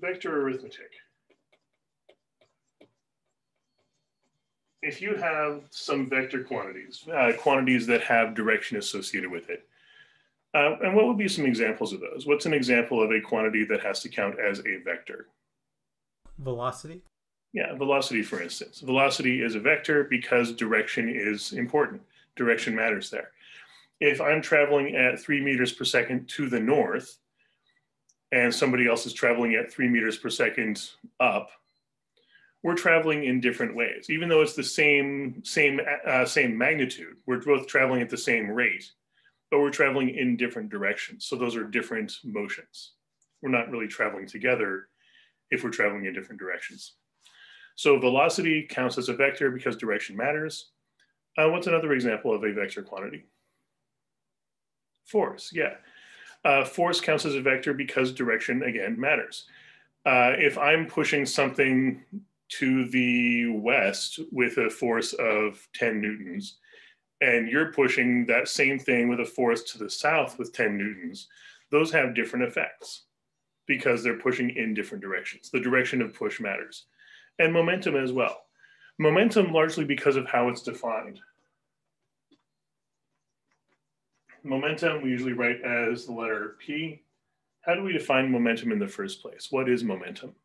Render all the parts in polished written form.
vector arithmetic. If you have some vector quantities, quantities that have direction associated with it, and what would be some examples of those? What's an example of a quantity that has to count as a vector? Velocity? Yeah, velocity, for instance. Velocity is a vector because direction is important. Direction matters there. If I'm traveling at 3 meters per second to the north, and somebody else is traveling at 3 meters per second up, we're traveling in different ways. Even though it's the same magnitude, we're both traveling at the same rate, but we're traveling in different directions. So those are different motions. We're not really traveling together if we're traveling in different directions. So velocity counts as a vector because direction matters. What's another example of a vector quantity? Force, yeah. Force counts as a vector because direction, again, matters. If I'm pushing something to the west with a force of 10 newtons, and you're pushing that same thing with a force to the south with 10 newtons, those have different effects because they're pushing in different directions. The direction of push matters. And momentum as well. Momentum largely because of how it's defined. Momentum we usually write as the letter P. How do we define momentum in the first place? What is momentum?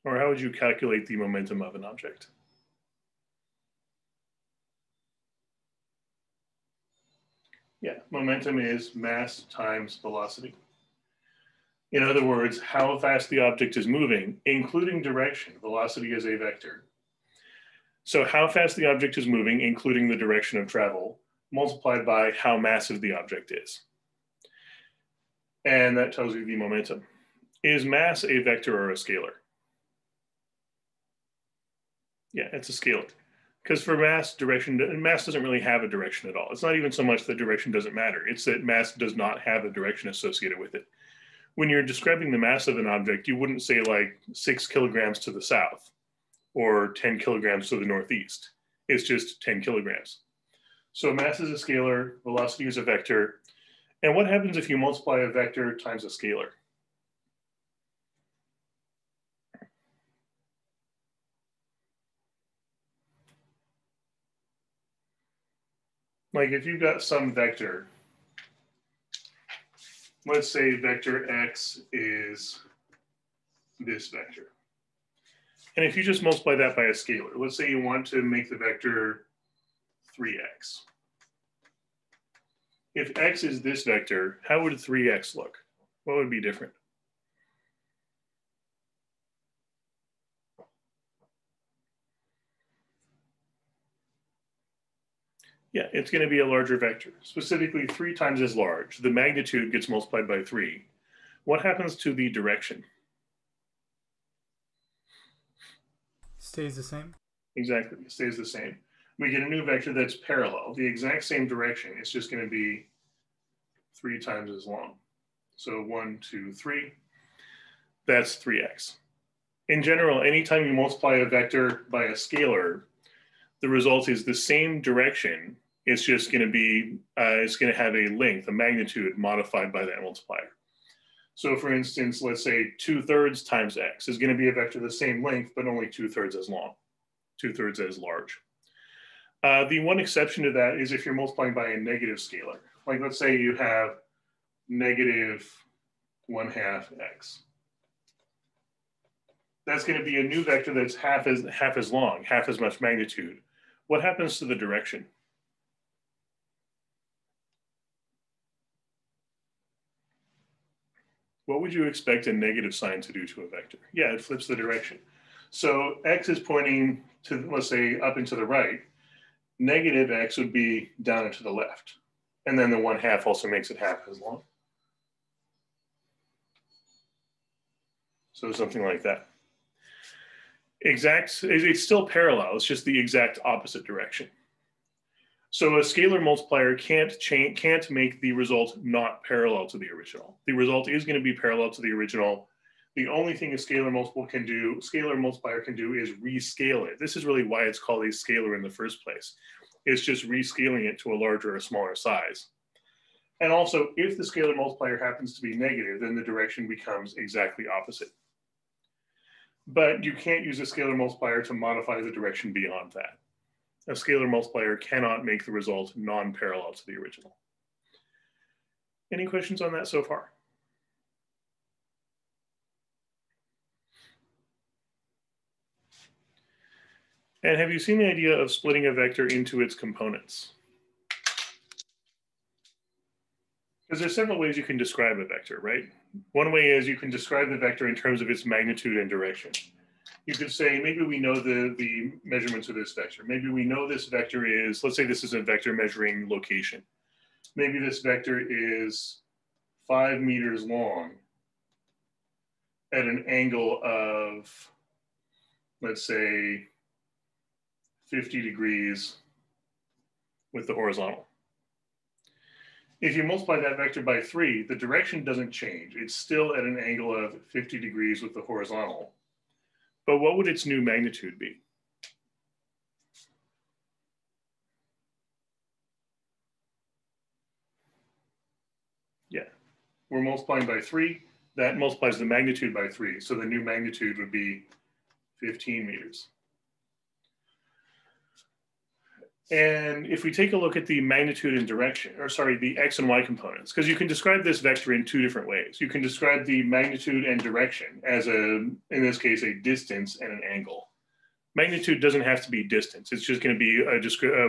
Or how would you calculate the momentum of an object? Yeah, momentum is mass times velocity. In other words, how fast the object is moving, including direction. Velocity is a vector. So how fast the object is moving, including the direction of travel, multiplied by how massive the object is. And that tells you the momentum. Is mass a vector or a scalar? Yeah, it's a scalar. Because for mass, mass doesn't really have a direction at all. It's not even so much that direction doesn't matter. It's that mass does not have a direction associated with it. When you're describing the mass of an object, you wouldn't say like 6 kilograms to the south or 10 kilograms to the northeast. It's just 10 kilograms. So mass is a scalar, velocity is a vector. And what happens if you multiply a vector times a scalar? Like if you've got some vector, let's say vector x is this vector. And if you just multiply that by a scalar, let's say you want to make the vector 3x. If x is this vector, how would 3x look? What would be different? Yeah, it's going to be a larger vector, specifically 3 times as large. The magnitude gets multiplied by 3. What happens to the direction? Stays the same. Exactly, it stays the same. We get a new vector that's parallel, the exact same direction. It's just going to be 3 times as long. So 1, 2, 3, that's 3x. In general, anytime you multiply a vector by a scalar, the result is the same direction. It's just going to be, it's going to have a length, a magnitude modified by that multiplier. So for instance, let's say 2/3 times x is going to be a vector the same length, but only 2/3 as long, 2/3 as large. The one exception to that is if you're multiplying by a negative scalar. Like let's say you have -1/2 x. That's going to be a new vector that's half as long, half as much magnitude. What happens to the direction? What would you expect a negative sign to do to a vector? Yeah, it flips the direction. So x is pointing to, let's say, up and to the right. Negative x would be down and to the left. And then the 1/2 also makes it half as long. So something like that. It's still parallel, it's just the exact opposite direction. So a scalar multiplier can't make the result not parallel to the original. The result is going to be parallel to the original. The only thing a scalar multiplier can do is rescale it. This is really why it's called a scalar in the first place. It's just rescaling it to a larger or smaller size. And also, if the scalar multiplier happens to be negative, then the direction becomes exactly opposite. But you can't use a scalar multiplier to modify the direction beyond that. A scalar multiplier cannot make the result non-parallel to the original. Any questions on that so far? And have you seen the idea of splitting a vector into its components? Because there's several ways you can describe a vector, right? One way is you can describe the vector in terms of its magnitude and direction. You could say, maybe we know the measurements of this vector. Maybe we know this vector is, let's say this is a vector measuring location. Maybe this vector is 5 meters long at an angle of, let's say, 50 degrees with the horizontal. If you multiply that vector by 3, the direction doesn't change. It's still at an angle of 50 degrees with the horizontal. But what would its new magnitude be? Yeah, we're multiplying by 3. That multiplies the magnitude by 3. So the new magnitude would be 15 meters. And if we take a look at the magnitude and direction, or sorry, the x and y components, because you can describe this vector in 2 different ways. You can describe the magnitude and direction as in this case, a distance and an angle. Magnitude doesn't have to be distance. It's just going to be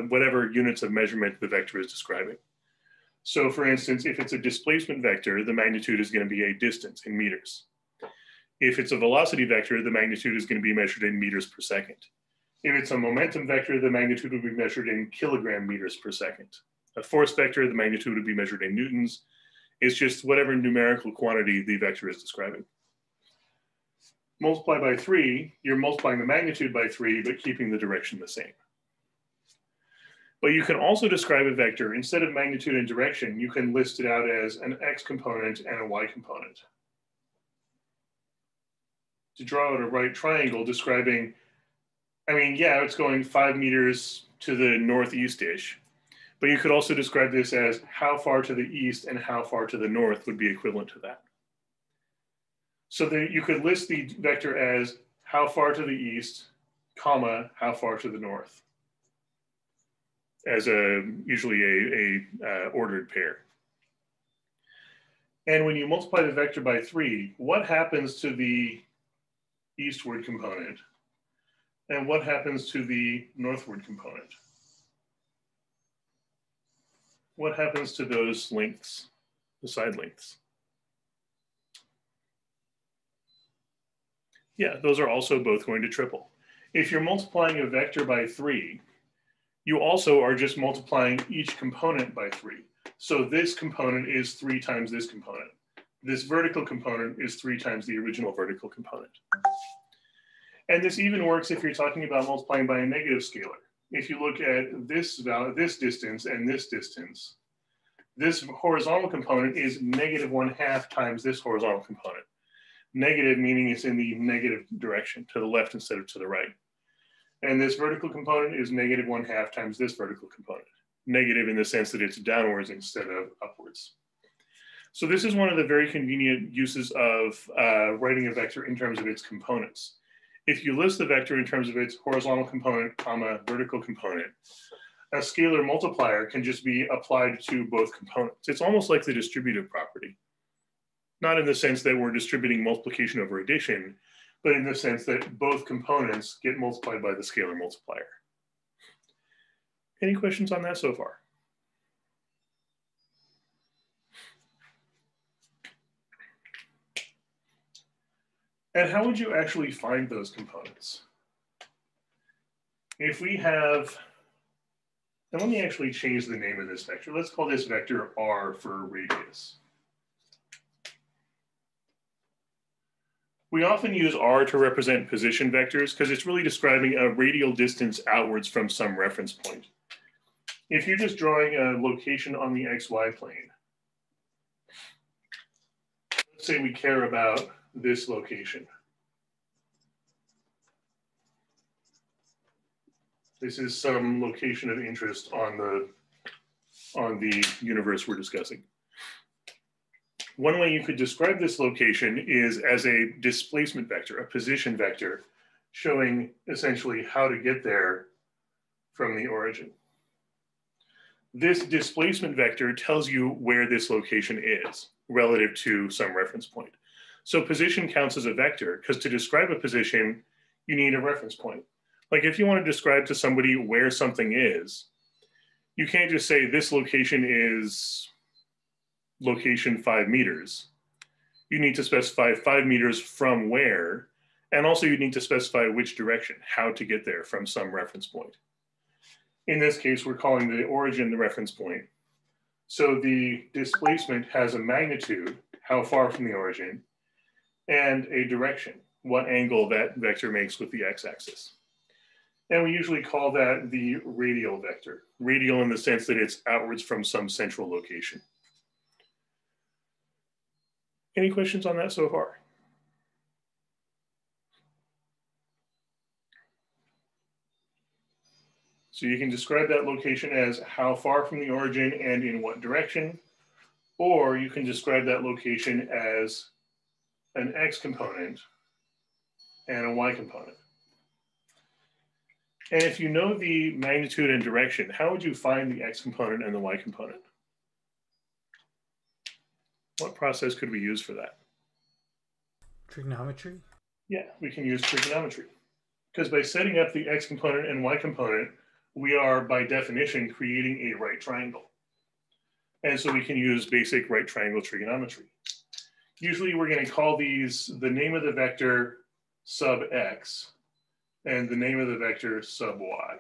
whatever units of measurement the vector is describing. So for instance, if it's a displacement vector, the magnitude is going to be a distance in meters. If it's a velocity vector, the magnitude is going to be measured in meters per second. If it's a momentum vector, the magnitude would be measured in kilogram meters per second. A force vector, the magnitude would be measured in newtons. It's just whatever numerical quantity the vector is describing. Multiply by 3, you're multiplying the magnitude by 3, but keeping the direction the same. But you can also describe a vector, instead of magnitude and direction, you can list it out as an x component and a y component. To draw out a right triangle describing, I mean, yeah, it's going 5 meters to the northeast-ish, but you could also describe this as how far to the east and how far to the north would be equivalent to that. So that you could list the vector as how far to the east, comma, how far to the north, as usually a ordered pair. And when you multiply the vector by 3, what happens to the eastward component? And what happens to the northward component? What happens to those lengths, the side lengths? Yeah, those are also both going to triple. If you're multiplying a vector by 3, you also are just multiplying each component by 3. So this component is 3 times this component. This vertical component is 3 times the original vertical component. And this even works if you're talking about multiplying by a negative scalar. If you look at this value, this distance, and this distance, this horizontal component is -1/2 times this horizontal component. Negative meaning it's in the negative direction, to the left instead of to the right. And this vertical component is -1/2 times this vertical component. Negative in the sense that it's downwards instead of upwards. So this is one of the very convenient uses of writing a vector in terms of its components. If you list the vector in terms of its horizontal component, comma, vertical component, a scalar multiplier can just be applied to both components. It's almost like the distributive property. Not in the sense that we're distributing multiplication over addition, but in the sense that both components get multiplied by the scalar multiplier. Any questions on that so far? And how would you actually find those components? If we have, and let me actually change the name of this vector. Let's call this vector R for radius. We often use R to represent position vectors because it's really describing a radial distance outwards from some reference point. If you're just drawing a location on the XY plane, let's say we care about this location. This is some location of interest on the universe we're discussing. One way you could describe this location is as a displacement vector, a position vector, showing essentially how to get there from the origin. This displacement vector tells you where this location is relative to some reference point. So position counts as a vector because to describe a position, you need a reference point. Like if you want to describe to somebody where something is, you can't just say this location is location 5 meters. You need to specify 5 meters from where, and also you need to specify which direction, how to get there from some reference point. In this case, we're calling the origin the reference point. So the displacement has a magnitude, how far from the origin, and a direction, what angle that vector makes with the x-axis. And we usually call that the radial vector. Radial in the sense that it's outwards from some central location. Any questions on that so far? So you can describe that location as how far from the origin and in what direction, or you can describe that location as an x component and a y component. And if you know the magnitude and direction, how would you find the x component and the y component? What process could we use for that? Trigonometry? Yeah, we can use trigonometry. Because by setting up the x component and y component, we are by definition creating a right triangle. And so we can use basic right triangle trigonometry. Usually we're going to call these the name of the vector sub x and the name of the vector sub y.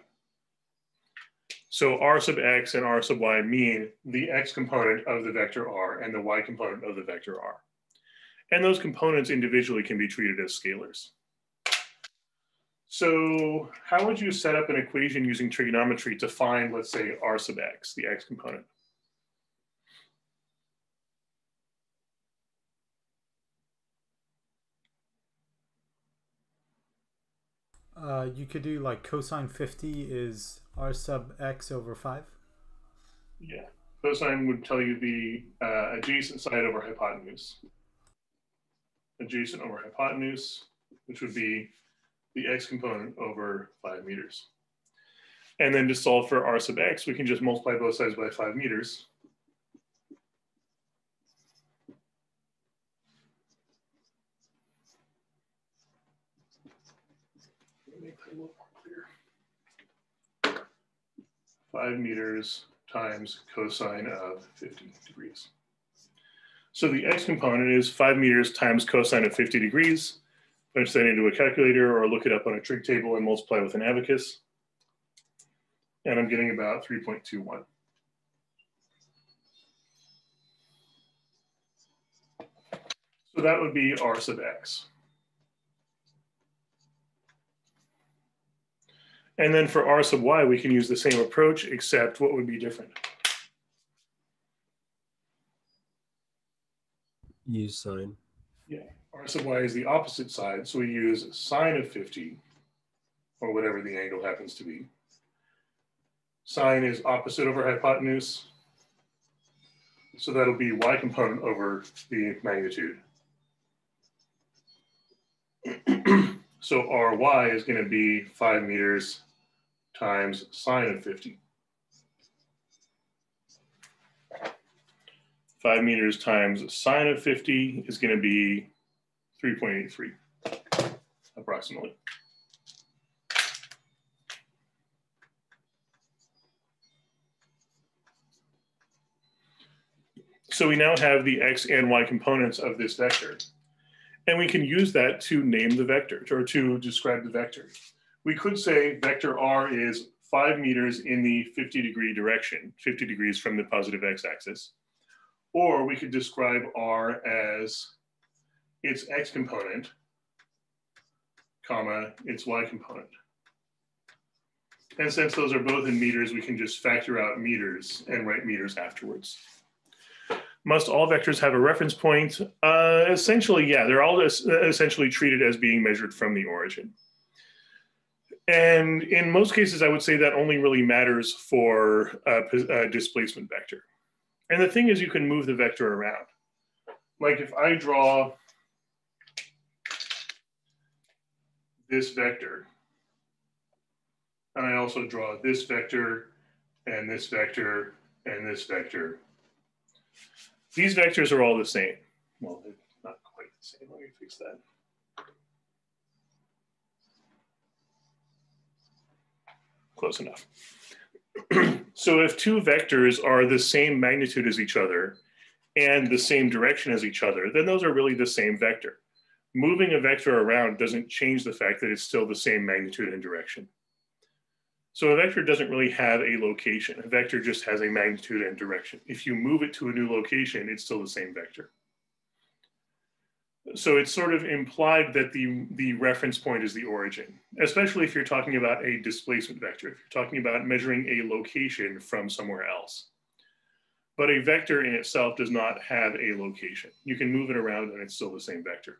So r sub x and r sub y mean the x component of the vector r and the y component of the vector r. And those components individually can be treated as scalars. So how would you set up an equation using trigonometry to find, let's say, r sub x, the x component? You could do like cosine 50 is r sub x over 5. Yeah, cosine would tell you the adjacent side over hypotenuse. Adjacent over hypotenuse, which would be the x component over 5 meters. And then to solve for r sub x, we can just multiply both sides by 5 meters. Make that a little more clear. 5 meters times cosine of 50 degrees. So the x component is 5 meters times cosine of 50 degrees. Punch that into a calculator or look it up on a trig table and multiply with an abacus. And I'm getting about 3.21. So that would be r sub x. And then for r sub y, we can use the same approach, except what would be different? Use sine. Yeah, r sub y is the opposite side, so we use sine of 50, or whatever the angle happens to be. Sine is opposite over hypotenuse, so that'll be y component over the magnitude. So ry is going to be 5 meters times sine of 50. 5 meters times sine of 50 is going to be 3.83, approximately. So we now have the x and y components of this vector. And we can use that to name the vector, or to describe the vector. We could say vector r is 5 meters in the 50-degree direction, 50 degrees from the positive x-axis. Or we could describe r as its x component, comma, its y component. And since those are both in meters, we can just factor out meters and write meters afterwards. Must all vectors have a reference point? Essentially, yeah, they're all essentially treated as being measured from the origin. And in most cases, I would say that only really matters for a displacement vector. And the thing is, you can move the vector around. Like if I draw this vector, and I also draw this vector, and this vector, and this vector, these vectors are all the same. Well, they're not quite the same. Let me fix that. Close enough. So if two vectors are the same magnitude as each other and the same direction as each other, then those are really the same vector. Moving a vector around doesn't change the fact that it's still the same magnitude and direction. So a vector doesn't really have a location. A vector just has a magnitude and direction. If you move it to a new location, it's still the same vector. So it's sort of implied that the reference point is the origin, especially if you're talking about a displacement vector, if you're talking about measuring a location from somewhere else. But a vector in itself does not have a location. You can move it around and it's still the same vector.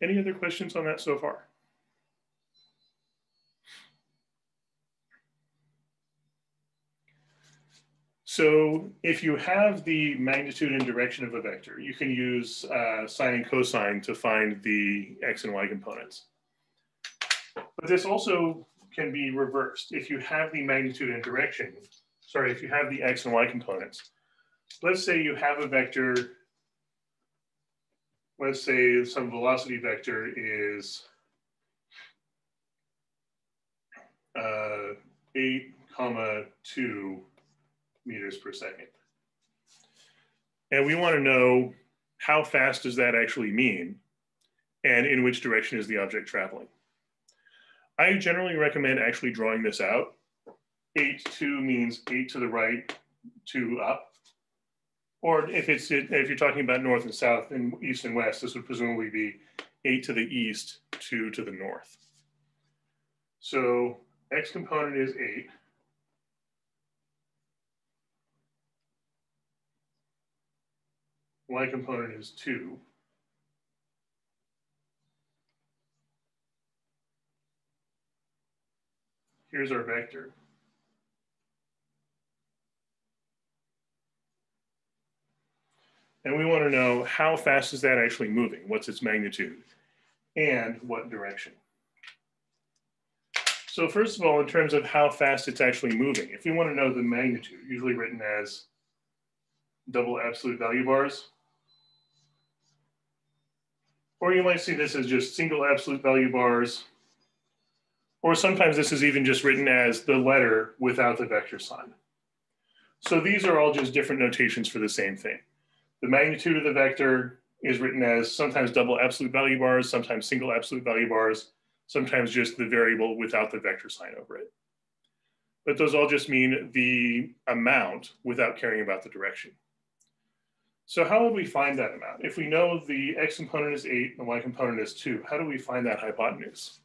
Any other questions on that so far? So if you have the magnitude and direction of a vector, you can use sine and cosine to find the x and y components. But this also can be reversed. If you have the magnitude and direction, sorry, if you have the x and y components, let's say you have a vector, let's say some velocity vector is 8,2 meters per second. And we want to know how fast does that actually mean and in which direction is the object traveling. I generally recommend actually drawing this out. 8,2 means 8 to the right, 2 up. Or if you're talking about north and south and east and west, this would presumably be 8 to the east, 2 to the north. So x component is 8. Y component is 2. Here's our vector. And we want to know how fast is that actually moving? What's its magnitude? And what direction? So first of all, in terms of how fast it's actually moving, if we want to know the magnitude, usually written as double absolute value bars, or you might see this as just single absolute value bars, or sometimes this is even just written as the letter without the vector sign. So these are all just different notations for the same thing. The magnitude of the vector is written as sometimes double absolute value bars, sometimes single absolute value bars, sometimes just the variable without the vector sign over it. But those all just mean the amount without caring about the direction. So how would we find that amount? If we know the x component is 8 and the y component is 2, how do we find that hypotenuse?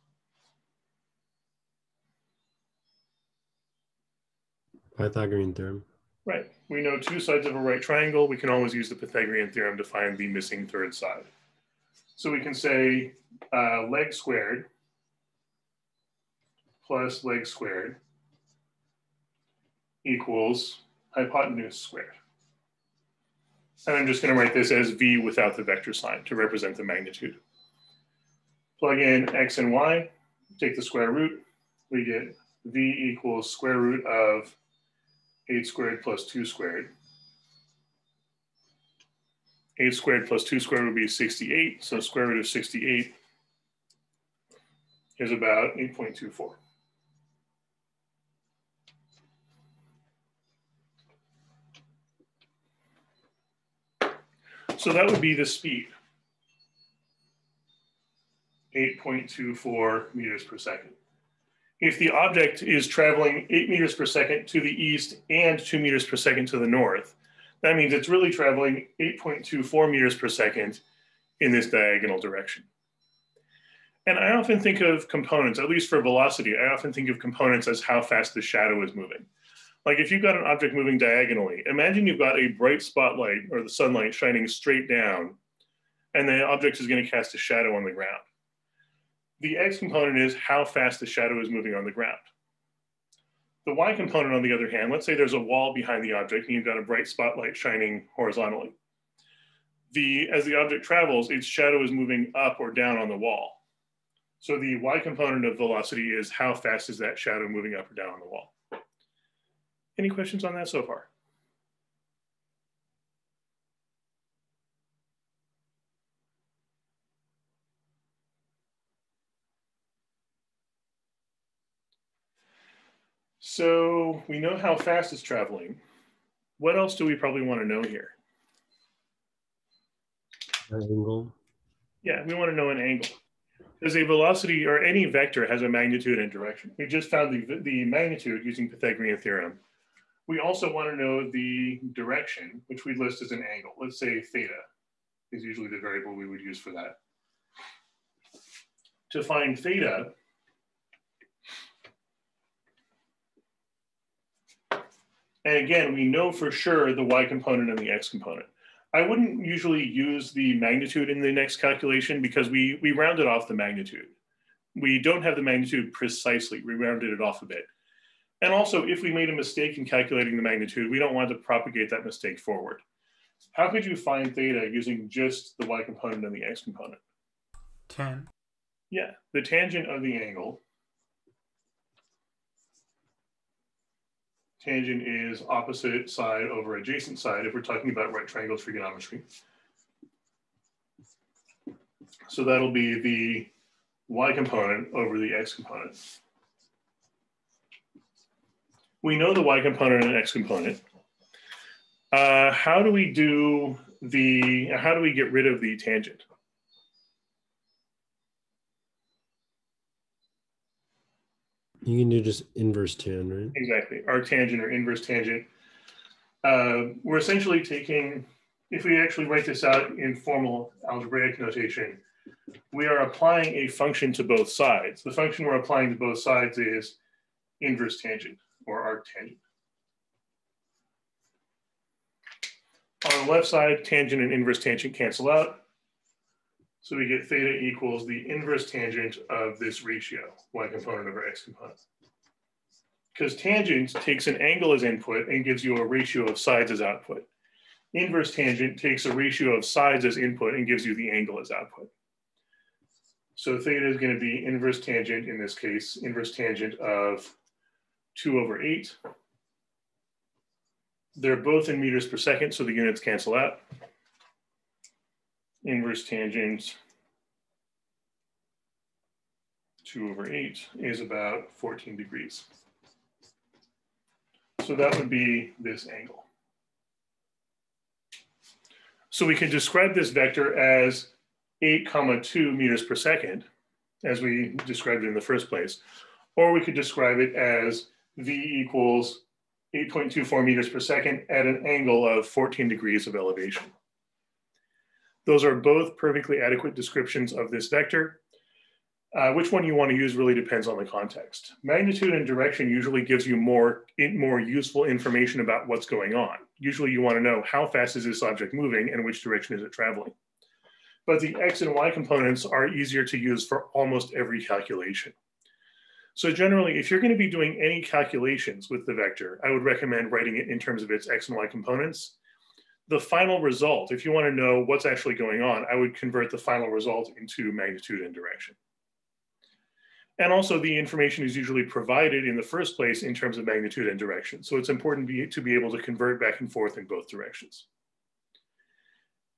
Pythagorean theorem. Right. We know two sides of a right triangle. We can always use the Pythagorean theorem to find the missing third side. So we can say leg squared plus leg squared equals hypotenuse squared. And I'm just going to write this as v without the vector sign to represent the magnitude. Plug in x and y, take the square root. We get v equals square root of 8 squared plus 2 squared. 8 squared plus 2 squared would be 68. So square root of 68 is about 8.24. So that would be the speed, 8.24 meters per second. If the object is traveling 8 meters per second to the east and 2 meters per second to the north, that means it's really traveling 8.24 meters per second in this diagonal direction. And I often think of components, at least for velocity, I often think of components as how fast the shadow is moving. Like if you've got an object moving diagonally, imagine you've got a bright spotlight or the sunlight shining straight down, and the object is going to cast a shadow on the ground. The x component is how fast the shadow is moving on the ground. The y component, on the other hand, let's say there's a wall behind the object and you've got a bright spotlight shining horizontally. As the object travels, its shadow is moving up or down on the wall. So the y component of velocity is how fast is that shadow moving up or down on the wall. Any questions on that so far? So we know how fast it's traveling. What else do we probably want to know here? An angle. Yeah, we want to know an angle. Because a velocity or any vector has a magnitude and direction. We just found the magnitude using Pythagorean theorem. We also want to know the direction, which we list as an angle. Let's say theta is usually the variable we would use for that. To find theta, and again, we know for sure the y component and the x component. I wouldn't usually use the magnitude in the next calculation because we rounded off the magnitude. We don't have the magnitude precisely, we rounded it off a bit. And also, if we made a mistake in calculating the magnitude, we don't want to propagate that mistake forward. How could you find theta using just the y component and the x component? Tan. Yeah, the tangent of the angle. Tangent is opposite side over adjacent side if we're talking about right triangle trigonometry. So that'll be the y component over the x component. We know the y component and x component. How do we get rid of the tangent? You can do just inverse tan, right? Exactly, arctangent or inverse tangent. We're essentially taking, if we actually write this out in formal algebraic notation, we are applying a function to both sides. The function we're applying to both sides is inverse tangent or arctangent. On the left side, tangent and inverse tangent cancel out. So we get theta equals the inverse tangent of this ratio, y component over x component. Because tangent takes an angle as input and gives you a ratio of sides as output. Inverse tangent takes a ratio of sides as input and gives you the angle as output. So theta is going to be inverse tangent, in this case, inverse tangent of 2/8. They're both in meters per second, so the units cancel out. Inverse tangent 2/8 is about 14 degrees. So that would be this angle. So we can describe this vector as 8,2 meters per second, as we described it in the first place, or we could describe it as v equals 8.24 meters per second at an angle of 14 degrees of elevation. Those are both perfectly adequate descriptions of this vector. Which one you want to use really depends on the context. Magnitude and direction usually gives you more useful information about what's going on. Usually you want to know how fast is this object moving and which direction is it traveling. But the x and y components are easier to use for almost every calculation. So generally, if you're going to be doing any calculations with the vector, I would recommend writing it in terms of its x and y components. The final result, if you want to know what's actually going on, I would convert the final result into magnitude and direction. And also the information is usually provided in the first place in terms of magnitude and direction. So it's important to be able to convert back and forth in both directions.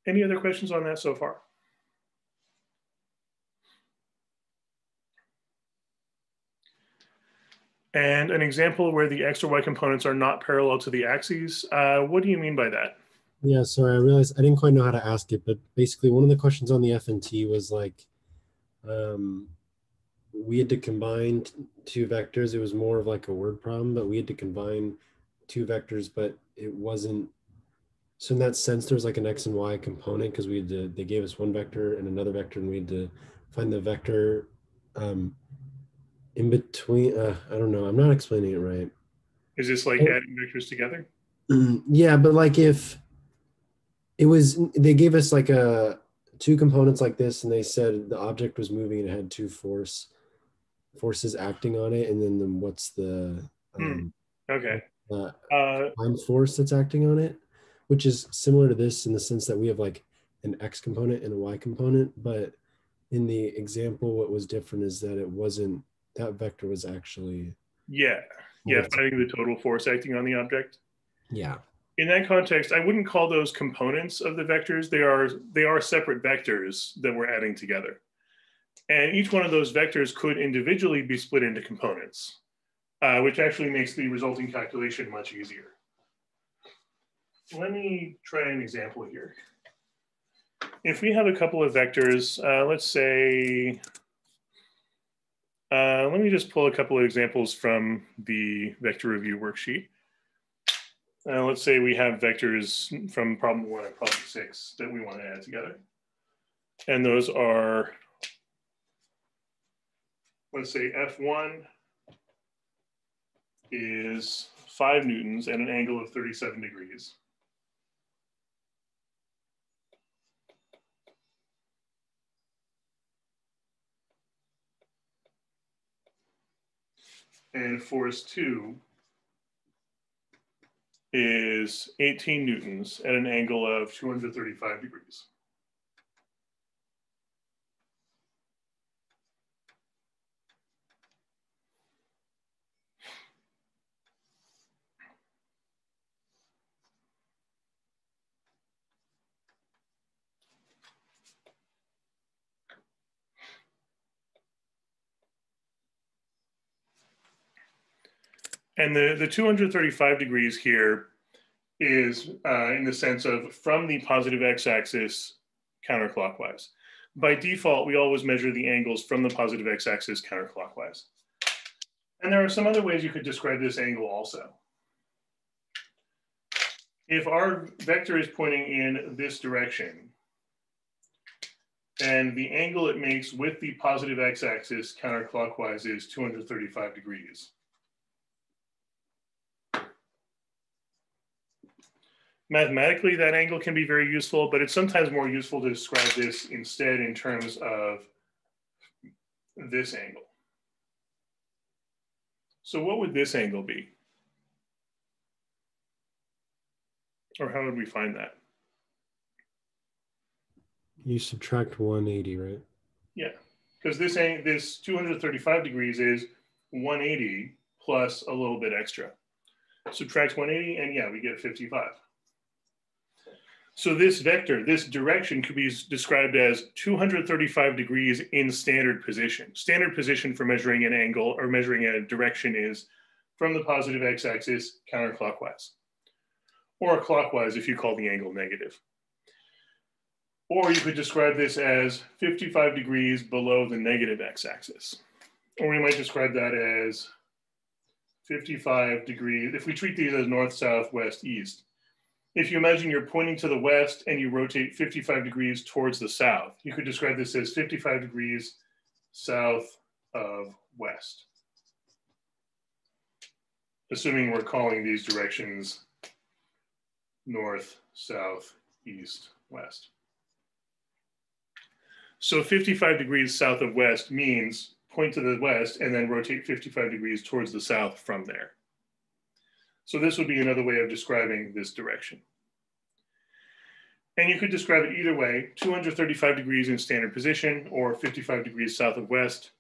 Any other questions on that so far? And an example where the x or y components are not parallel to the axes. What do you mean by that? Yeah, sorry, I realized I didn't quite know how to ask it, but basically one of the questions on the FNT was like, we had to combine two vectors. It was more of like a word problem, but we had to combine two vectors, but it wasn't. So in that sense, there's like an x and y component because they gave us one vector and another vector, and we had to find the vector in between. I don't know. I'm not explaining it right. Is this like adding vectors together? Yeah, but like if it was, they gave us like two components like this, and they said the object was moving and it had two forces acting on it, and then what's the okay time force that's acting on it, which is similar to this in the sense that we have like an x component and a y component, but in the example what was different is that it wasn't, that vector was actually finding the total force acting on the object. Yeah. In that context, I wouldn't call those components of the vectors. They are separate vectors that we're adding together. And each one of those vectors could individually be split into components, which actually makes the resulting calculation much easier. Let me try an example here. If we have a couple of vectors, let's say, let me just pull a couple of examples from the vector review worksheet. Let's say we have vectors from problem 1 and problem 6 that we want to add together. And those are, let's say F1 is 5 newtons at an angle of 37 degrees. And force 2 is 18 newtons at an angle of 235 degrees. And the 235 degrees here is in the sense of from the positive x-axis counterclockwise. By default, we always measure the angles from the positive x-axis counterclockwise. And there are some other ways you could describe this angle also. If our vector is pointing in this direction, and the angle it makes with the positive x-axis counterclockwise is 235 degrees. Mathematically, that angle can be very useful, but it's sometimes more useful to describe this instead in terms of this angle. So what would this angle be? Or how would we find that? You subtract 180, right? Yeah, because this 235 degrees is 180 plus a little bit extra. Subtract 180, and yeah, we get 55. So this vector, this direction could be described as 235 degrees in standard position. Standard position for measuring an angle or measuring a direction is from the positive x-axis counterclockwise, or clockwise if you call the angle negative. Or you could describe this as 55 degrees below the negative x-axis. Or we might describe that as 55 degrees, if we treat these as north, south, west, east. If you imagine you're pointing to the west and you rotate 55 degrees towards the south, you could describe this as 55 degrees south of west. Assuming we're calling these directions north, south, east, west. So 55 degrees south of west means point to the west and then rotate 55 degrees towards the south from there. So this would be another way of describing this direction. And you could describe it either way, 235 degrees in standard position or 55 degrees south of west.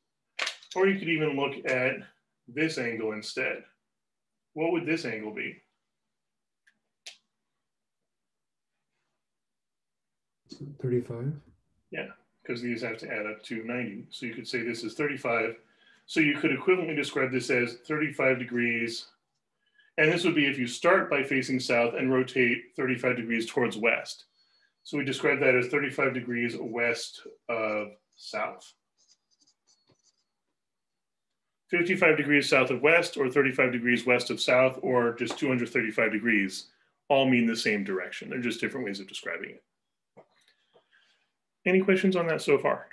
Or you could even look at this angle instead. What would this angle be? $35? Yeah, because these have to add up to 90. So you could say this is 35. So you could equivalently describe this as 35 degrees. And this would be if you start by facing south and rotate 35 degrees towards west. So we describe that as 35 degrees west of south. 55 degrees south of west, or 35 degrees west of south, or just 235 degrees, all mean the same direction. They're just different ways of describing it. Any questions on that so far?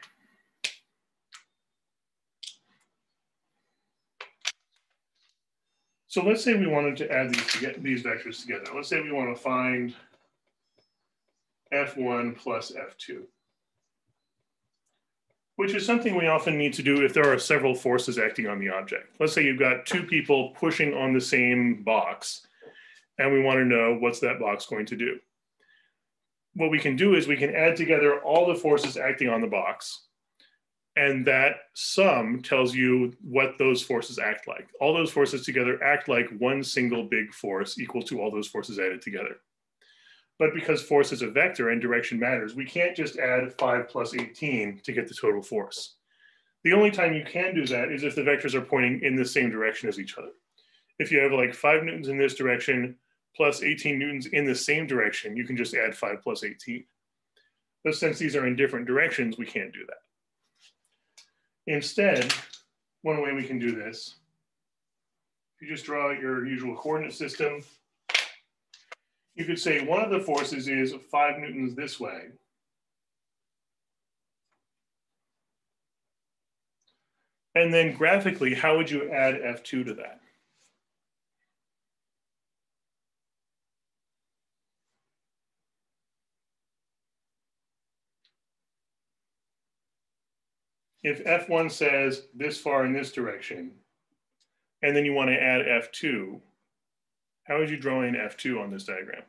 So let's say we wanted to add these vectors together. Let's say we want to find F1 plus F2. which is something we often need to do if there are several forces acting on the object. Let's say you've got two people pushing on the same box, and we want to know what's that box going to do. What we can do is we can add together all the forces acting on the box, and that sum tells you what those forces act like. All those forces together act like one single big force equal to all those forces added together. But because force is a vector and direction matters, we can't just add 5 plus 18 to get the total force. The only time you can do that is if the vectors are pointing in the same direction as each other. If you have like 5 newtons in this direction plus 18 newtons in the same direction, you can just add 5 plus 18. But since these are in different directions, we can't do that. Instead, one way we can do this, if you just draw your usual coordinate system, you could say one of the forces is 5 newtons this way. And then graphically, how would you add F2 to that? If F1 says this far in this direction, and then you want to add F2, how would you draw in F2 on this diagram?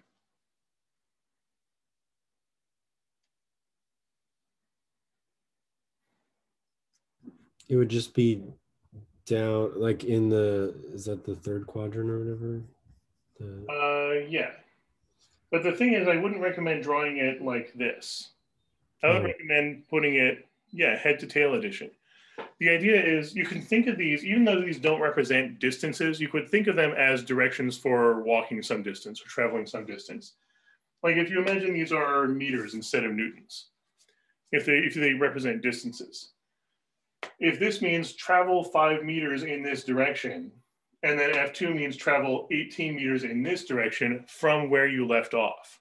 It would just be down, like in the, is that the third quadrant or whatever? Yeah. But the thing is, I wouldn't recommend drawing it like this. I would recommend putting it, head to tail addition. The idea is you can think of these, even though these don't represent distances, you could think of them as directions for walking some distance or traveling some distance. Like if you imagine these are meters instead of newtons, if they represent distances. If this means travel 5 meters in this direction, and then F2 means travel 18 meters in this direction from where you left off.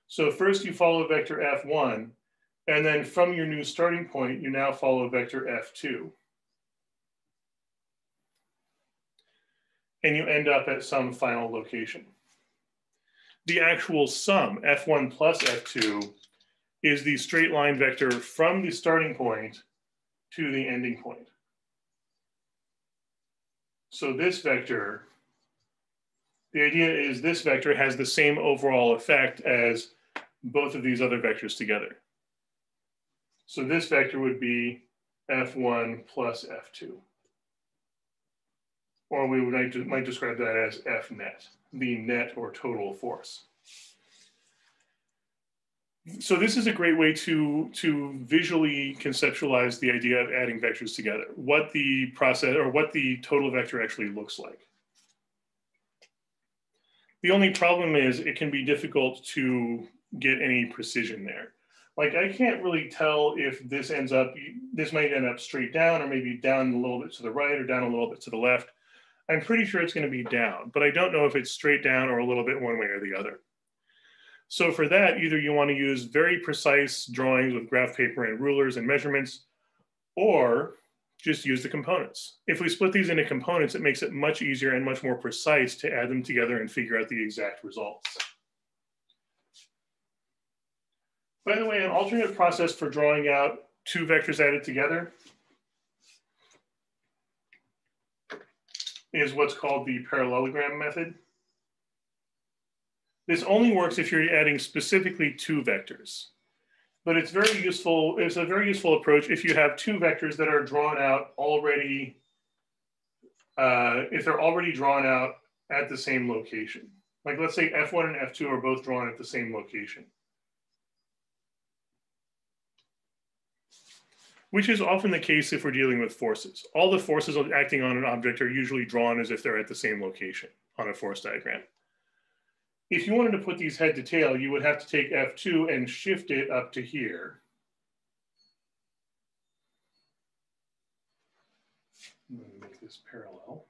So first you follow vector F1, and then from your new starting point, you now follow vector F2. And you end up at some final location. The actual sum, F1 plus F2, is the straight line vector from the starting point to the ending point. So this vector, the idea is this vector has the same overall effect as both of these other vectors together. So this vector would be F1 plus F2. Or we might describe that as F net, the net or total force. So this is a great way to visually conceptualize the idea of adding vectors together, what the process or what the total vector actually looks like. The only problem is it can be difficult to get any precision there. Like I can't really tell if this might end up straight down or maybe down a little bit to the right or down a little bit to the left. I'm pretty sure it's going to be down, but I don't know if it's straight down or a little bit one way or the other. So for that, either you want to use very precise drawings with graph paper and rulers and measurements, or just use the components. If we split these into components, it makes it much easier and much more precise to add them together and figure out the exact results. By the way, an alternate process for drawing out two vectors added together is what's called the parallelogram method. This only works if you're adding specifically two vectors, but it's very useful. It's a very useful approach if you have two vectors that are drawn out already, if they're already drawn out at the same location. Like let's say F1 and F2 are both drawn at the same location. Which is often the case if we're dealing with forces. All the forces acting on an object are usually drawn as if they're at the same location on a force diagram. If you wanted to put these head to tail, you would have to take F2 and shift it up to here. I'm going to make this parallel.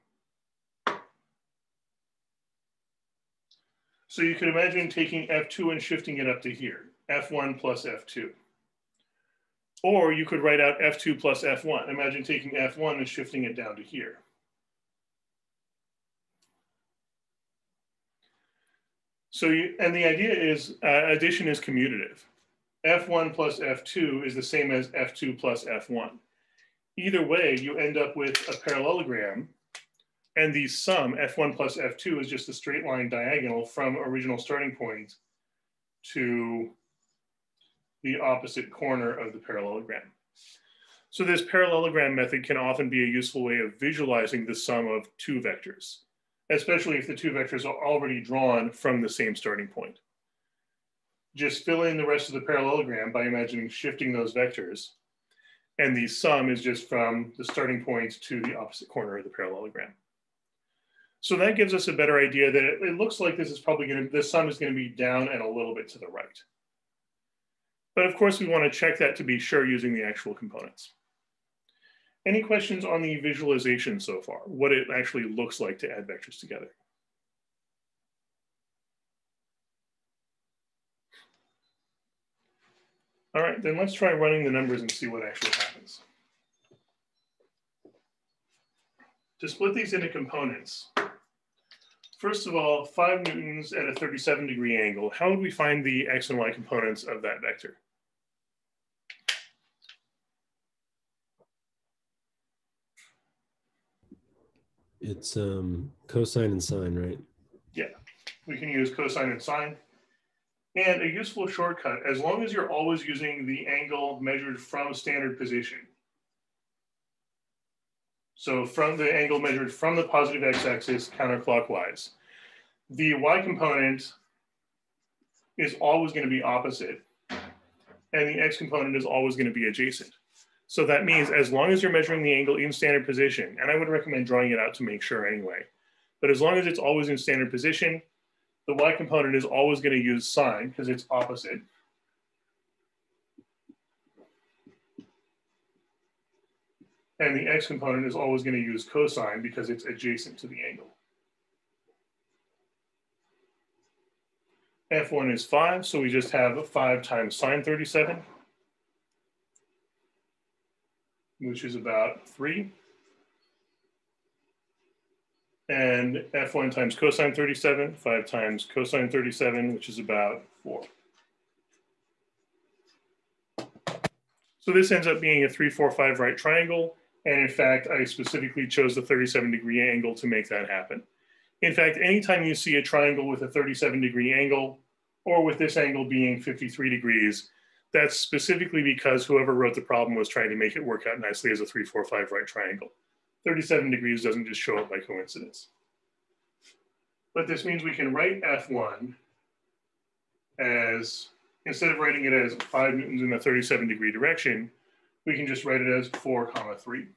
So you could imagine taking F2 and shifting it up to here, F1 plus F2. Or you could write out F2 plus F1. Imagine taking F1 and shifting it down to here. So, and the idea is addition is commutative. F1 plus F2 is the same as F2 plus F1. Either way, you end up with a parallelogram, and the sum, F1 plus F2, is just a straight line diagonal from original starting point to the opposite corner of the parallelogram. So this parallelogram method can often be a useful way of visualizing the sum of two vectors, especially if the two vectors are already drawn from the same starting point. Just fill in the rest of the parallelogram by imagining shifting those vectors, and the sum is just from the starting point to the opposite corner of the parallelogram. So that gives us a better idea that it looks like this is probably the sum is going to be down and a little bit to the right. But of course, we want to check that to be sure using the actual components. Any questions on the visualization so far? What it actually looks like to add vectors together? All right, then let's try running the numbers and see what actually happens. To split these into components, first of all, 5 newtons at a 37-degree angle. How would we find the x and y components of that vector? It's cosine and sine, right? Yeah, we can use cosine and sine. And a useful shortcut, as long as you're always using the angle measured from standard position. So from the angle measured from the positive x-axis counterclockwise, the y component is always going to be opposite, and the x component is always going to be adjacent. So that means as long as you're measuring the angle in standard position, and I would recommend drawing it out to make sure anyway, but as long as it's always in standard position, the y component is always going to use sine because it's opposite. And the x component is always going to use cosine because it's adjacent to the angle. F1 is 5, so we just have 5 times sine 37, which is about 3. And F1 times cosine 37, 5 times cosine 37, which is about 4. So this ends up being a 3, 4, 5 right triangle. And in fact, I specifically chose the 37-degree angle to make that happen. In fact, anytime you see a triangle with a 37-degree angle, or with this angle being 53 degrees, that's specifically because whoever wrote the problem was trying to make it work out nicely as a 3, 4, 5 right triangle. 37 degrees doesn't just show up by coincidence. But this means we can write F1 as, instead of writing it as 5 newtons in a 37-degree direction, we can just write it as 4, 3.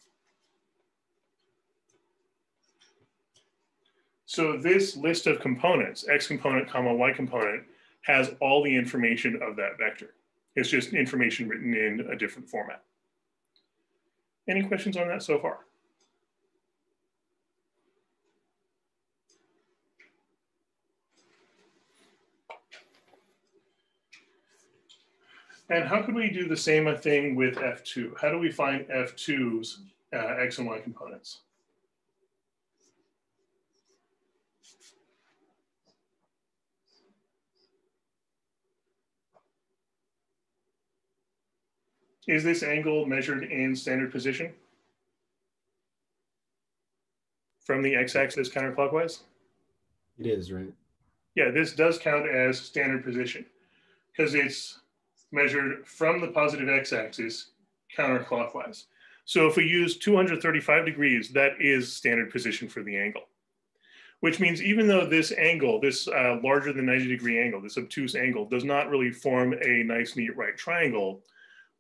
So this list of components, x component, comma, y component, has all the information of that vector. It's just information written in a different format. Any questions on that so far? And how could we do the same thing with F2? How do we find F2's x and y components? Is this angle measured in standard position? From the x-axis counterclockwise? It is, right? Yeah, this does count as standard position because it's measured from the positive x-axis counterclockwise. So if we use 235 degrees, that is standard position for the angle, which means even though this angle, this larger than 90-degree angle, this obtuse angle, does not really form a nice, neat right triangle,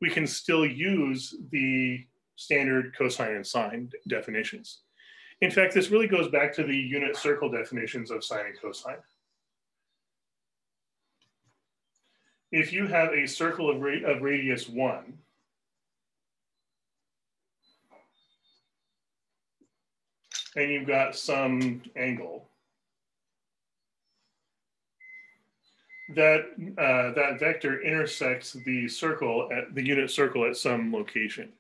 we can still use the standard cosine and sine definitions. In fact, this really goes back to the unit circle definitions of sine and cosine. If you have a circle of radius 1, and you've got some angle, that vector intersects the circle at the unit circle at some location.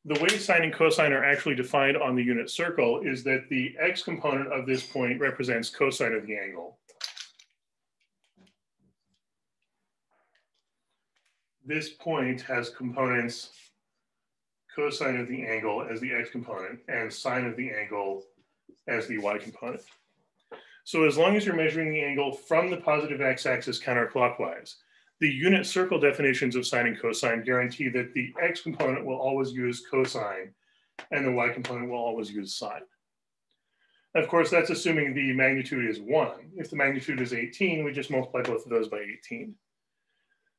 The way sine and cosine are actually defined on the unit circle is that the x component of this point represents cosine of the angle. this point has components cosine of the angle as the x component and sine of the angle as the y component. So as long as you're measuring the angle from the positive x-axis counterclockwise, the unit circle definitions of sine and cosine guarantee that the x component will always use cosine and the y component will always use sine. Of course, that's assuming the magnitude is 1. If the magnitude is 18, we just multiply both of those by 18.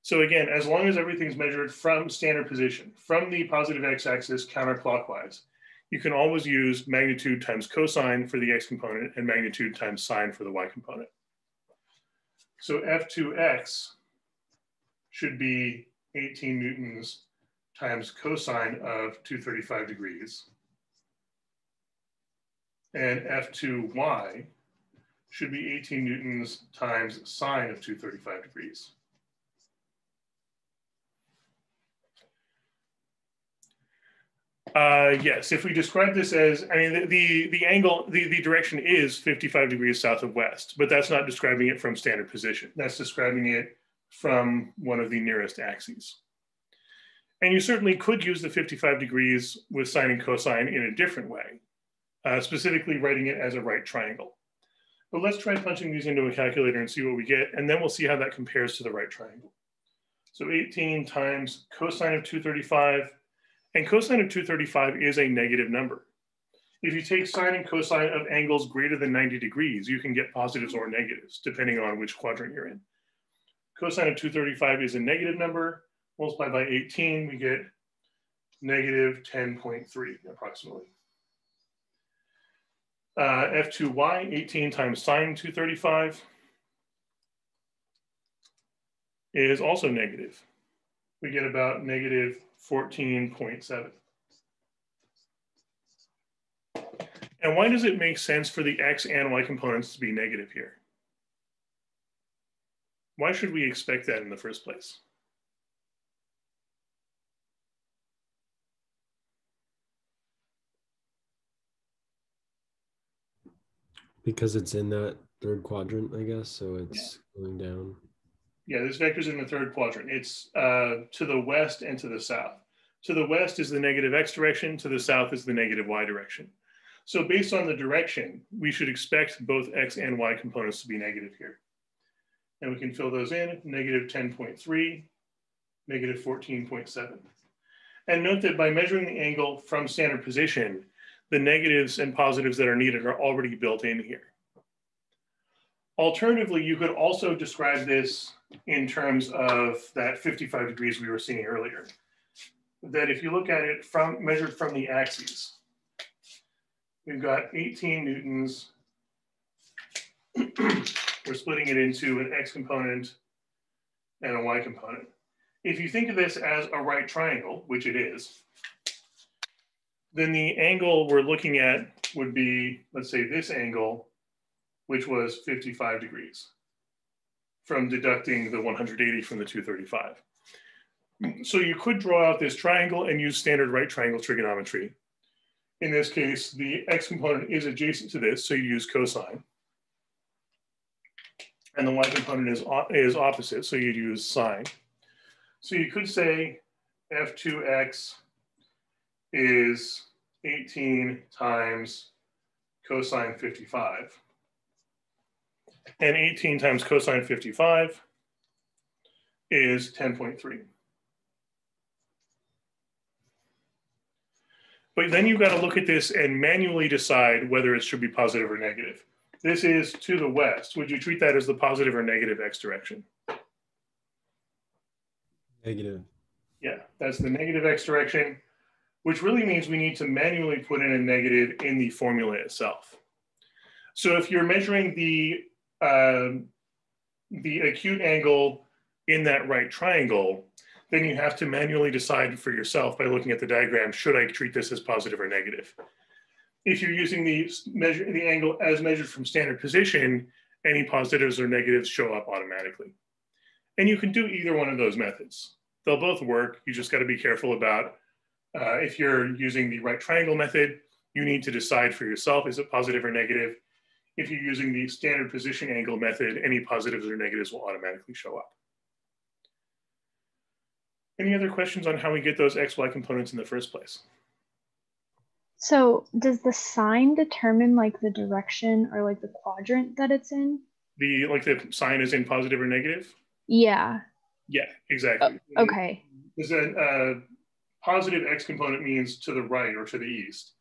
So again, as long as everything's measured from standard position, from the positive x-axis counterclockwise, you can always use magnitude times cosine for the x component and magnitude times sine for the y component. So F2x should be 18 newtons times cosine of 235 degrees. And F2y should be 18 newtons times sine of 235 degrees. Yes, if we describe this as, I mean, the angle, the direction is 55 degrees south of west, but that's not describing it from standard position. That's describing it from one of the nearest axes. And you certainly could use the 55 degrees with sine and cosine in a different way, specifically writing it as a right triangle. But let's try punching these into a calculator and see what we get, and then we'll see how that compares to the right triangle. So 18 times cosine of 235, and cosine of 235 is a negative number. If you take sine and cosine of angles greater than 90 degrees, you can get positives or negatives, depending on which quadrant you're in. Cosine of 235 is a negative number. Multiplied by 18, we get negative 10.3 approximately. F2y, 18 times sine 235 is also negative. We get about negative 14.7. And why does it make sense for the x and y components to be negative here? Why should we expect that in the first place? Because it's in that third quadrant, I guess, so it's going down. Yeah, this vector's in the third quadrant. It's to the west and to the south. To the west is the negative x direction, to the south is the negative y direction. So based on the direction, we should expect both x and y components to be negative here. And we can fill those in, negative 10.3, negative 14.7. And note that by measuring the angle from standard position, the negatives and positives that are needed are already built in here. Alternatively, you could also describe this in terms of that 55 degrees we were seeing earlier. That if you look at it from measured from the axes, we've got 18 newtons. We're splitting it into an x component and a y component. If you think of this as a right triangle, which it is, then the angle we're looking at would be, let's say, this angle, which was 55 degrees from deducting the 180 from the 235. So you could draw out this triangle and use standard right triangle trigonometry. In this case, the x component is adjacent to this, so you use cosine. And the y component is opposite, so you'd use sine. So you could say F2x is 18 times cosine 55. And 18 times cosine 55 is 10.3. But then you've got to look at this and manually decide whether it should be positive or negative. This is to the west. Would you treat that as the positive or negative x direction? Negative. Yeah, that's the negative x direction, which really means we need to manually put in a negative in the formula itself. So if you're measuring the acute angle in that right triangle, then you have to manually decide for yourself by looking at the diagram, should I treat this as positive or negative? If you're using the angle as measured from standard position, any positives or negatives show up automatically. And you can do either one of those methods. They'll both work. You just got to be careful about if you're using the right triangle method, you need to decide for yourself, is it positive or negative? If you're using the standard position angle method, any positives or negatives will automatically show up. Any other questions on how we get those XY components in the first place? So does the sign determine like the direction or like the quadrant that it's in? The sign is in positive or negative? Yeah. Yeah, exactly. Okay. Because a positive X component means to the right or to the east.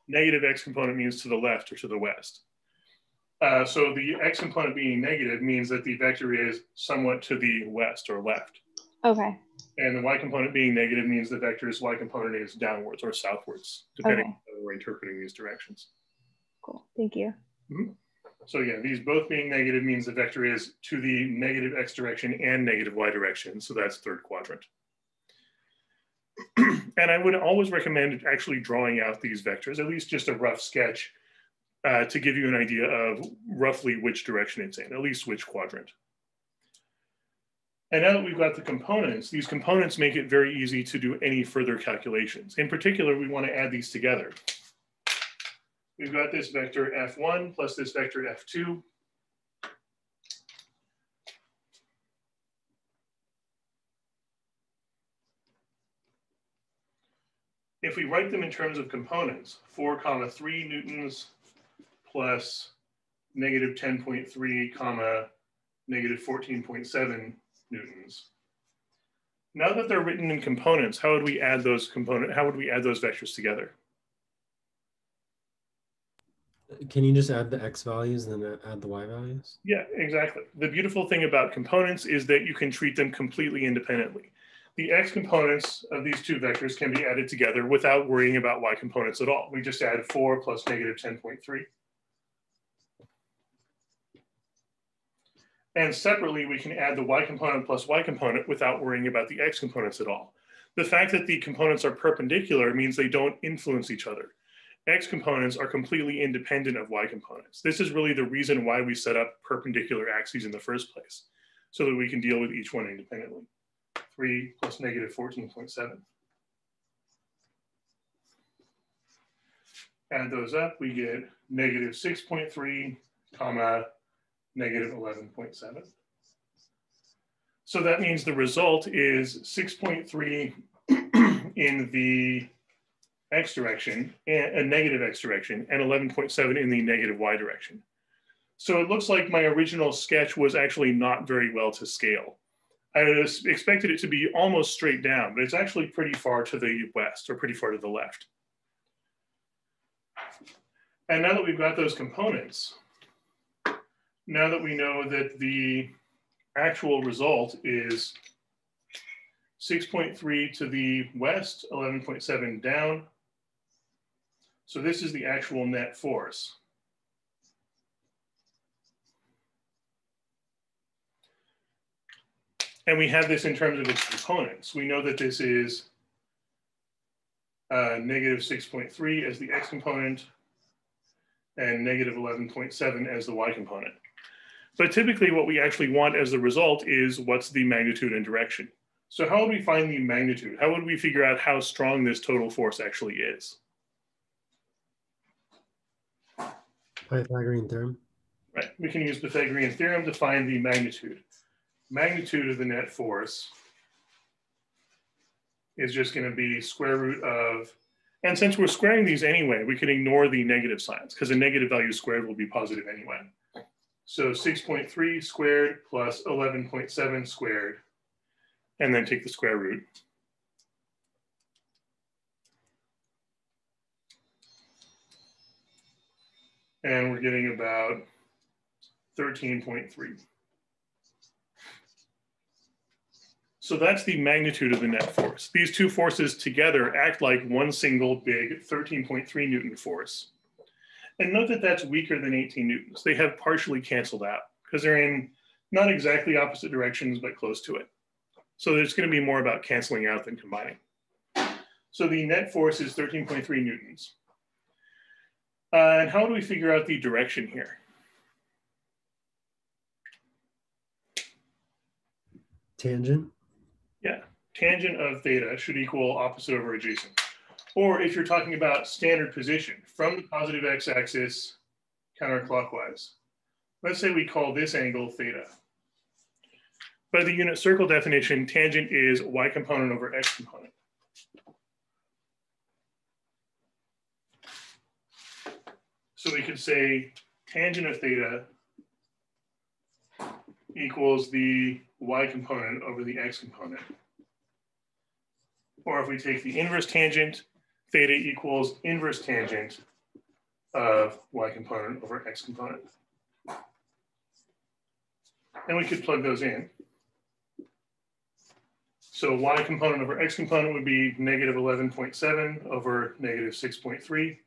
Negative X component means to the left or to the west. So the X component being negative means that the vector is somewhat to the west or left. Okay. And the Y component being negative means the vector's Y component is downwards or southwards, depending on how we're interpreting these directions. Cool, thank you. Mm-hmm. So yeah, these both being negative means the vector is to the negative X direction and negative Y direction. So that's third quadrant. And I would always recommend actually drawing out these vectors, at least just a rough sketch, to give you an idea of roughly which direction it's in, at least which quadrant. And now that we've got the components, these components make it very easy to do any further calculations. In particular, we want to add these together. We've got this vector F1 plus this vector F2. If we write them in terms of components, 4,3 newtons plus negative 10.3, comma, negative 14.7 newtons. Now that they're written in components, how would we add those vectors together? Can you just add the X values and then add the Y values? Yeah, exactly. The beautiful thing about components is that you can treat them completely independently. The X components of these two vectors can be added together without worrying about Y components at all. We just add 4 plus negative 10.3. And separately, we can add the Y component plus Y component without worrying about the X components at all. The fact that the components are perpendicular means they don't influence each other. X components are completely independent of Y components. This is really the reason why we set up perpendicular axes in the first place, so that we can deal with each one independently. 3 plus negative 14.7. Add those up, we get negative 6.3, comma, negative 11.7. So that means the result is 6.3 in the X direction, and a negative X direction, and 11.7 in the negative Y direction. So it looks like my original sketch was actually not very well to scale. I expected it to be almost straight down, but it's actually pretty far to the west or pretty far to the left. And now that we've got those components, now that we know that the actual result is 6.3 to the west, 11.7 down. So this is the actual net force. And we have this in terms of its components. We know that this is negative 6.3 as the X component and negative 11.7 as the Y component. But typically what we actually want as the result is what's the magnitude and direction. So how would we find the magnitude? How would we figure out how strong this total force actually is? Pythagorean theorem. Right, we can use Pythagorean theorem to find the magnitude. Magnitude of the net force is just going to be square root of, and since we're squaring these anyway, we can ignore the negative signs because a negative value squared will be positive anyway. So 6.3 squared plus 11.7 squared, and then take the square root. And we're getting about 13.3. So that's the magnitude of the net force. These two forces together act like one single big 13.3 Newton force. And note that that's weaker than 18 Newtons. They have partially canceled out because they're in not exactly opposite directions, but close to it. So it's going to be more about canceling out than combining. So the net force is 13.3 Newtons. And how do we figure out the direction here? Tangent? Yeah, tangent of theta should equal opposite over adjacent. Or if you're talking about standard position, from the positive x-axis counterclockwise. Let's say we call this angle theta. By the unit circle definition, tangent is y component over x component. So we could say tangent of theta equals the y component over the x component. Or if we take the inverse tangent, theta equals inverse tangent of y component over x component. And we could plug those in. So y component over x component would be negative 11.7 over negative 6.3.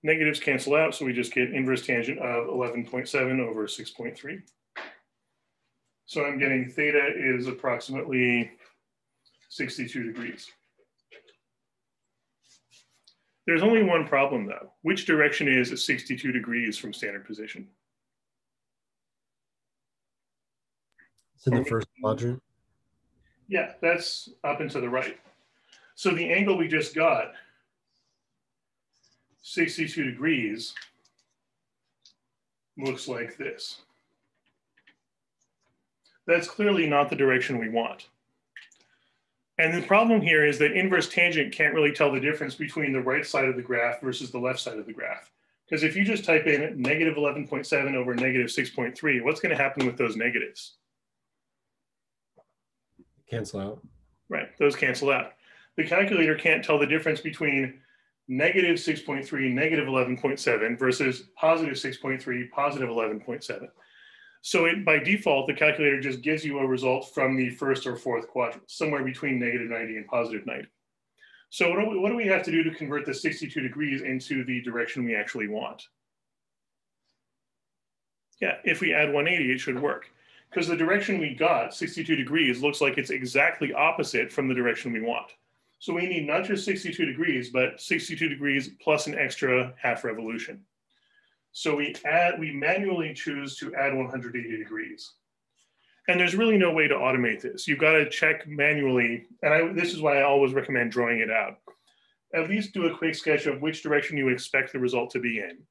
Negatives cancel out, so we just get inverse tangent of 11.7 over 6.3. So I'm getting theta is approximately 62 degrees. There's only one problem though. Which direction is 62 degrees from standard position? It's in the first quadrant. Yeah, that's up and to the right. So the angle we just got, 62 degrees, looks like this. That's clearly not the direction we want. And the problem here is that inverse tangent can't really tell the difference between the right side of the graph versus the left side of the graph. Because if you just type in negative 11.7 over negative 6.3, what's going to happen with those negatives? Cancel out. Right, those cancel out. The calculator can't tell the difference between negative 6.3, negative 11.7 versus positive 6.3, positive 11.7. So by default, the calculator just gives you a result from the first or fourth quadrant, somewhere between negative 90 and positive 90. So what do we have to do to convert the 62 degrees into the direction we actually want? Yeah, if we add 180, it should work. Because the direction we got, 62 degrees, looks like it's exactly opposite from the direction we want. So we need not just 62 degrees, but 62 degrees plus an extra half revolution. So we manually choose to add 180 degrees. And there's really no way to automate this. You've got to check manually, and this is why I always recommend drawing it out. At least do a quick sketch of which direction you expect the result to be in.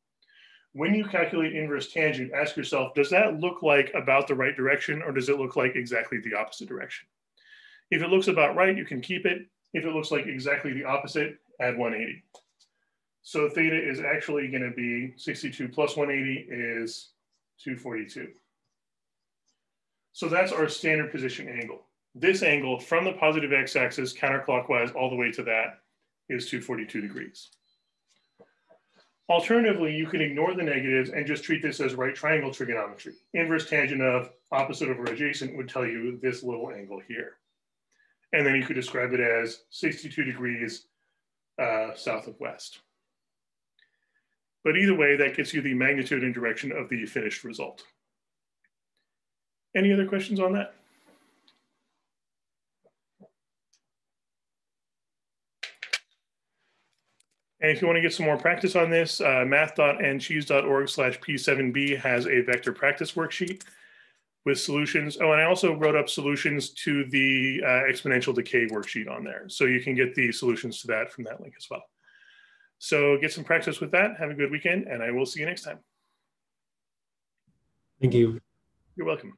When you calculate inverse tangent, ask yourself, does that look like about the right direction, or does it look like exactly the opposite direction? If it looks about right, you can keep it. If it looks like exactly the opposite, add 180. So theta is actually going to be 62 plus 180 is 242. So that's our standard position angle. This angle from the positive x-axis counterclockwise all the way to that is 242 degrees. Alternatively, you can ignore the negatives and just treat this as right triangle trigonometry. Inverse tangent of opposite over adjacent would tell you this little angle here. And then you could describe it as 62 degrees south of west. But either way, that gets you the magnitude and direction of the finished result. Any other questions on that? And if you want to get some more practice on this, math.ncheese.org/P7B has a vector practice worksheet with solutions. Oh, and I also wrote up solutions to the exponential decay worksheet on there. So you can get the solutions to that from that link as well. So get some practice with that. Have a good weekend, and I will see you next time. Thank you. You're welcome.